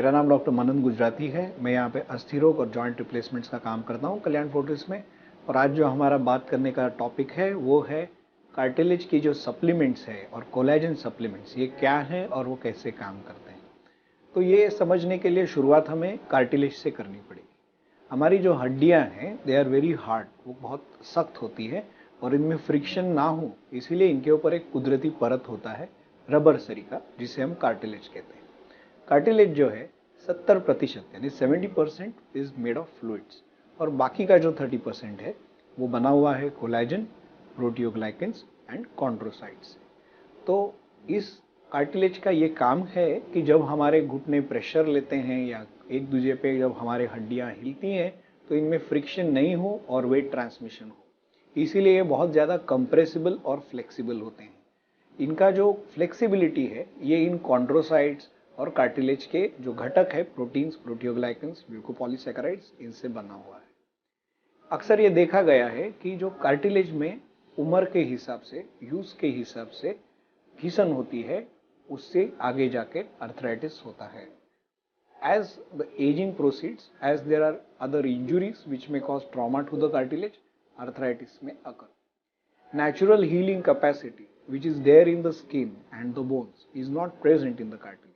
मेरा नाम डॉक्टर मनन गुजराती है। मैं यहाँ पे अस्थि रोग और जॉइंट रिप्लेसमेंट्स का काम करता हूँ कल्याण फोर्टिस में। और आज जो हमारा बात करने का टॉपिक है वो है कार्टिलेज की जो सप्लीमेंट्स है और कोलेजन सप्लीमेंट्स, ये क्या है और वो कैसे काम करते हैं। तो ये समझने के लिए शुरुआत हमें कार्टिलेज से करनी पड़ेगी। हमारी जो हड्डियाँ हैं दे आर वेरी हार्ड, वो बहुत सख्त होती है और इनमें फ्रिक्शन ना हो इसीलिए इनके ऊपर एक कुदरती परत होता है रबर सरी का, जिसे हम कार्टिलेज कहते हैं। कार्टिलेज जो है 70% यानी 70% इज मेड ऑफ फ्लूइड्स और बाकी का जो 30% है वो बना हुआ है कोलेजन, प्रोटियोग्लाइकेंस एंड कॉन्ड्रोसाइट्स। तो इस कार्टिलेज का ये काम है कि जब हमारे घुटने प्रेशर लेते हैं या एक दूसरे पे जब हमारे हड्डियां हिलती हैं तो इनमें फ्रिक्शन नहीं हो और वेट ट्रांसमिशन हो, इसीलिए ये बहुत ज़्यादा कंप्रेसिबल और फ्लेक्सिबल होते हैं। इनका जो फ्लेक्सिबिलिटी है ये इन कॉन्ड्रोसाइट्स और कार्टिलेज के जो घटक है प्रोटीन्स, प्रोटियोग्लाइकेंस, म्यूकोपॉलीसैकेराइड्स, इनसे बना हुआ है। अक्सर ये देखा गया है कि जो कार्टिलेज में उम्र के हिसाब से, यूज के हिसाब से घिसन होती है, उससे आगे जाके अर्थराइटिस होता है। As the aging proceeds, as there are other injuries which may cause trauma to the cartilage, arthritis may occur. Natural healing capacity which is there in the skin and the bones is not present in the cartilage.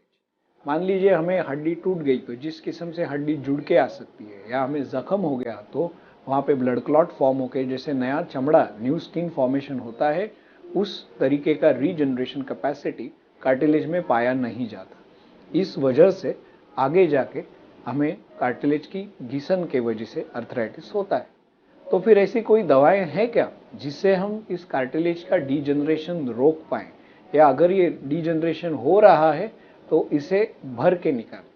मान लीजिए हमें हड्डी टूट गई तो जिस किस्म से हड्डी जुड़ के आ सकती है, या हमें जख्म हो गया तो वहां पे ब्लड क्लॉट फॉर्म होकर जैसे नया चमड़ा, न्यू स्किन फॉर्मेशन होता है, उस तरीके का रीजनरेशन कैपेसिटी कार्टिलेज में पाया नहीं जाता। इस वजह से आगे जाके हमें कार्टिलेज की घिसन के वजह से अर्थराइटिस होता है। तो फिर ऐसी कोई दवाएं हैं क्या जिससे हम इस कार्टिलेज का डीजनरेशन रोक पाएं, या अगर ये डीजनरेशन हो रहा है तो इसे भर के निकालें।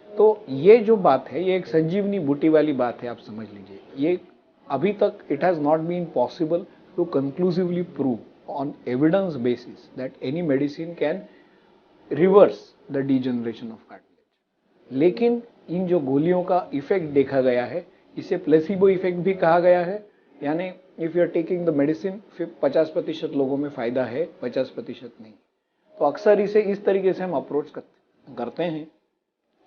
तो ये जो बात है ये एक संजीवनी बूटी वाली बात है, आप समझ लीजिए। ये अभी तक it has not been possible to conclusively prove on evidence basis that any medicine can reverse the degeneration of cartilage. लेकिन इन जो गोलियों का इफेक्ट देखा गया है, इसे प्लेसिबो इफेक्ट भी कहा गया है। यानी if you are taking the medicine, फिर 50% लोगों में फायदा है, 50% नहीं। तो अक्सर इसे इस तरीके से हम अप्रोच करते हैं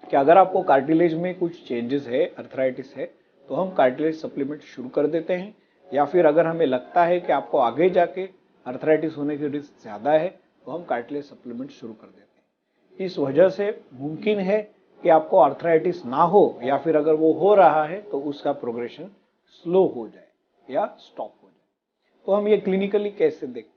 कि अगर आपको कार्टिलेज में कुछ चेंजेस है, अर्थराइटिस है, तो हम कार्टिलेज सप्लीमेंट शुरू कर देते हैं। या फिर अगर हमें लगता है कि आपको आगे जाके अर्थराइटिस होने की रिस्क ज्यादा है तो हम कार्टिलेज सप्लीमेंट शुरू कर देते हैं। इस वजह से मुमकिन है कि आपको अर्थराइटिस ना हो, या फिर अगर वो हो रहा है तो उसका प्रोग्रेशन स्लो हो जाए या स्टॉप हो जाए। तो हम ये क्लिनिकली कैसे देखते हैं?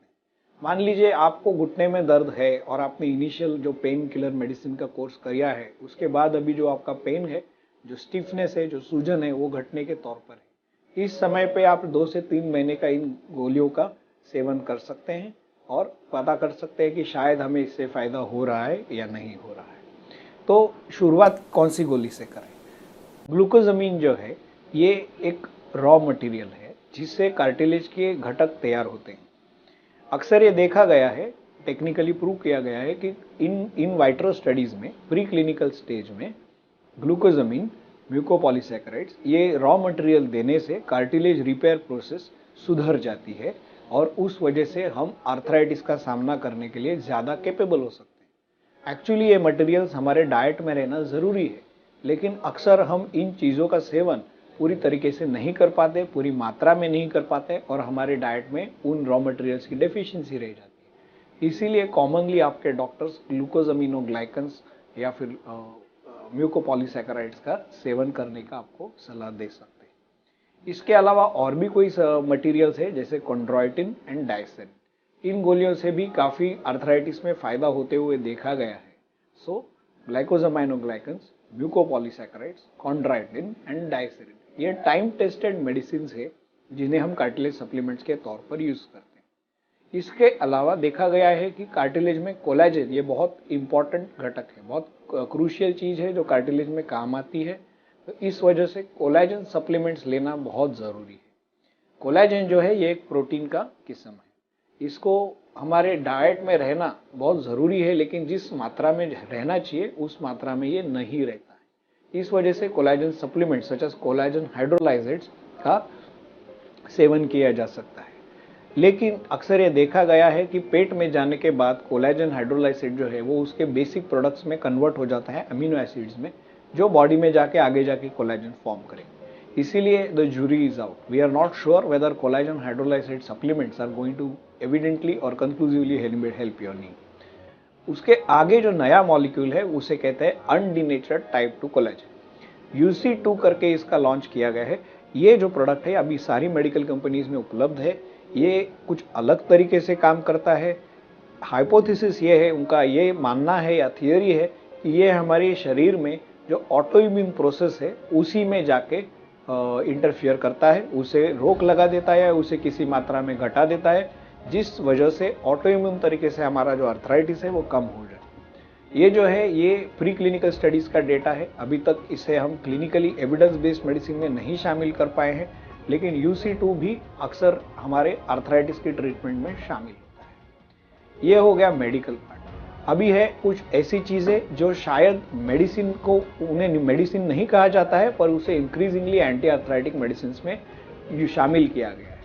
मान लीजिए आपको घुटने में दर्द है और आपने इनिशियल जो पेन किलर मेडिसिन का कोर्स किया है, उसके बाद अभी जो आपका पेन है, जो स्टिफनेस है, जो सूजन है, वो घटने के तौर पर है। इस समय पे आप 2 से 3 महीने का इन गोलियों का सेवन कर सकते हैं और पता कर सकते हैं कि शायद हमें इससे फायदा हो रहा है या नहीं हो रहा है। तो शुरुआत कौन सी गोली से करें? ग्लूकोजामिन जो है ये एक रॉ मटेरियल है जिससे कार्टिलेज के घटक तैयार होते हैं। अक्सर ये देखा गया है, टेक्निकली प्रूव किया गया है कि इन वाइट्रो स्टडीज में, प्री क्लिनिकल स्टेज में, ग्लूकोजामिन, म्यूकोपॉलीसैकेराइड्स, ये रॉ मटेरियल देने से कार्टिलेज रिपेयर प्रोसेस सुधर जाती है और उस वजह से हम आर्थराइटिस का सामना करने के लिए ज्यादा कैपेबल हो सकते हैं। एक्चुअली ये मटेरियल्स हमारे डाइट में रहना जरूरी है, लेकिन अक्सर हम इन चीज़ों का सेवन पूरी तरीके से नहीं कर पाते, पूरी मात्रा में नहीं कर पाते और हमारे डाइट में उन रॉ मटेरियल्स की डेफिशिएंसी रह जाती है। इसीलिए कॉमनली आपके डॉक्टर्स ग्लूकोजामिनोग्लाइकेंस या फिर म्यूकोपॉलीसैकेराइड्स का सेवन करने का आपको सलाह दे सकते हैं। इसके अलावा और भी कोई मटेरियल्स है जैसे कॉन्ड्रोइटिन एंड डायसेरिन। इन गोलियों से भी काफ़ी अर्थराइटिस में फायदा होते हुए देखा गया है। सो ग्लाइकोजामाइनोग्लाइकेंस, म्यूकोपॉलीसैकेराइड्स, कॉन्ड्रोइटिन एंड डायसेरिन, ये टाइम टेस्टेड मेडिसिन है जिन्हें हम कार्टिलेज सप्लीमेंट्स के तौर पर यूज करते हैं। इसके अलावा देखा गया है कि कार्टिलेज में कोलेजन ये बहुत इंपॉर्टेंट घटक है, बहुत क्रूशियल चीज है जो कार्टिलेज में काम आती है। तो इस वजह से कोलेजन सप्लीमेंट्स लेना बहुत जरूरी है। कोलेजन जो है ये एक प्रोटीन का किस्म है, इसको हमारे डाइट में रहना बहुत जरूरी है, लेकिन जिस मात्रा में रहना चाहिए उस मात्रा में ये नहीं रहता है। इस वजह से collagen supplement such as collagen hydrolysates का सेवन किया जा सकता है। लेकिन अक्सर ये देखा गया है कि पेट में जाने के बाद कोलेजन हाइड्रोलाइसिस जो है वो उसके बेसिक प्रोडक्ट्स में कन्वर्ट हो जाता है अमीनो एसिड्स में, जो बॉडी में जाके आगे जाके कोलेजन फॉर्म करेंगे। इसीलिए the jury is out. We are not sure whether collagen hydrolysis supplements are going to evidently और कंक्लूसिवली हेल्प योर नी। उसके आगे जो नया मॉलिक्यूल है उसे कहते हैं अनडिनेचर्ड टाइप 2 कोलेजन, UC2 करके इसका लॉन्च किया गया है। ये जो प्रोडक्ट है अभी सारी मेडिकल कंपनीज में उपलब्ध है। ये कुछ अलग तरीके से काम करता है। हाइपोथेसिस ये है, उनका ये मानना है या थियोरी है कि ये हमारे शरीर में जो ऑटो इम्यून प्रोसेस है उसी में जाके इंटरफियर करता है, उसे रोक लगा देता है, उसे किसी मात्रा में घटा देता है, जिस वजह से ऑटो इम्यून तरीके से हमारा जो अर्थराइटिस है वो कम हो जाए। ये जो है ये प्री क्लिनिकल स्टडीज का डेटा है। अभी तक इसे हम क्लिनिकली एविडेंस बेस्ड मेडिसिन में नहीं शामिल कर पाए हैं, लेकिन UC2 भी अक्सर हमारे अर्थराइटिस की ट्रीटमेंट में शामिल होता है। ये हो गया मेडिकल पार्ट। अभी है कुछ ऐसी चीजें जो शायद मेडिसिन को, उन्हें मेडिसिन नहीं कहा जाता है, पर उसे इंक्रीजिंगली एंटी अर्थराइटिक मेडिसिन में शामिल किया गया है।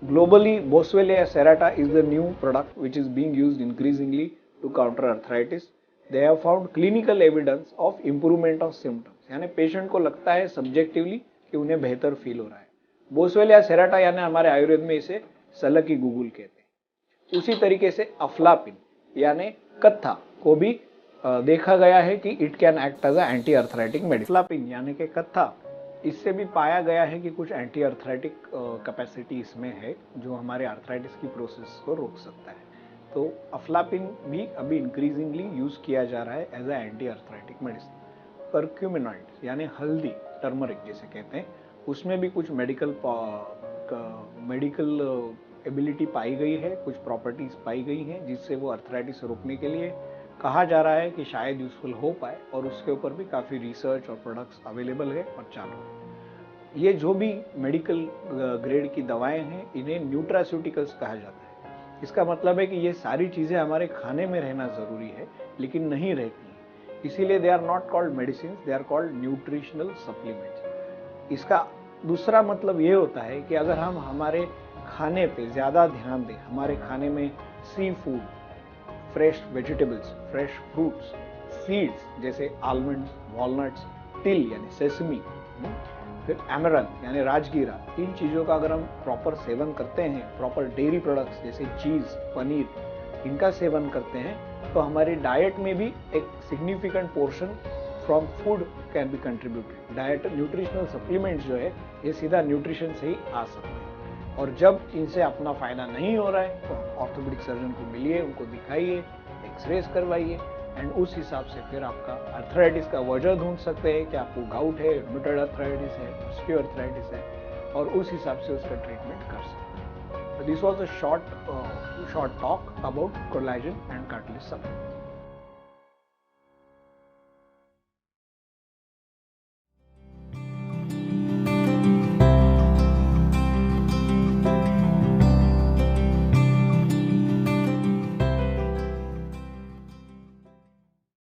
Globally, Boswellia serrata is the new product which is being used increasingly to counter arthritis. They have found clinical evidence of improvement of symptoms. यानी पेशेंट को लगता है सब्जेक्टिवली कि उन्हें बेहतर फील हो रहा है। बोस्वेलिया सेराटा यानी हमारे आयुर्वेद में इसे सलक की गुगुल कहते हैं। उसी तरीके से अफ्लापिन यानी कत्था को भी देखा गया है कि it can act as anti arthritic medicine. Aflapin यानी कि कत्था, इससे भी पाया गया है कि कुछ एंटी अर्थराइटिक कैपेसिटी इसमें है जो हमारे अर्थराइटिस की प्रोसेस को रोक सकता है। तो अफ्लापिन भी अभी इंक्रीजिंगली यूज किया जा रहा है as a anti arthritic medicine. कर्क्यूमिनॉइड यानी हल्दी, टर्मरिक जिसे कहते हैं, उसमें भी कुछ मेडिकल एबिलिटी पाई गई है, कुछ प्रॉपर्टीज पाई गई हैं जिससे वो अर्थराइटिस रोकने के लिए कहा जा रहा है कि शायद यूजफुल हो पाए, और उसके ऊपर भी काफ़ी रिसर्च और प्रोडक्ट्स अवेलेबल है और चालू है। ये जो भी मेडिकल ग्रेड की दवाएं हैं इन्हें न्यूट्रास्यूटिकल्स कहा जाता है। इसका मतलब है कि ये सारी चीज़ें हमारे खाने में रहना ज़रूरी है, लेकिन नहीं रहती हैं, इसीलिए they are not called medicine, they are called nutritional supplements. इसका दूसरा मतलब ये होता है कि अगर हम हमारे खाने पे ज़्यादा ध्यान दें, हमारे खाने में seafood, fresh vegetables, fresh fruits, seeds जैसे आलमंड्स, वॉलनट्स, तिल यानी सेसमी, फिर एमरन यानी राजगीरा, इन चीज़ों का अगर हम प्रॉपर सेवन करते हैं, प्रॉपर डेयरी प्रोडक्ट्स जैसे चीज़, पनीर, इनका सेवन करते हैं, तो हमारी डाइट में भी एक significant portion from food can be contributed. Diet nutritional supplements जो है ये सीधा न्यूट्रिशन से ही आ सकते हैं। और जब इनसे अपना फायदा नहीं हो रहा है तो ऑर्थोपेडिक सर्जन को मिलिए, उनको दिखाइए, एक्सरेज करवाइए, एंड उस हिसाब से फिर आपका अर्थराइटिस का वजह ढूंढ सकते हैं कि आपको गाउट है, रूमेटॉइड अर्थराइटिस है, ऑस्टियोआर्थराइटिस है, और उस हिसाब से उसका ट्रीटमेंट कर सकते हैं। This was a short talk about collagen and cartilage supplement.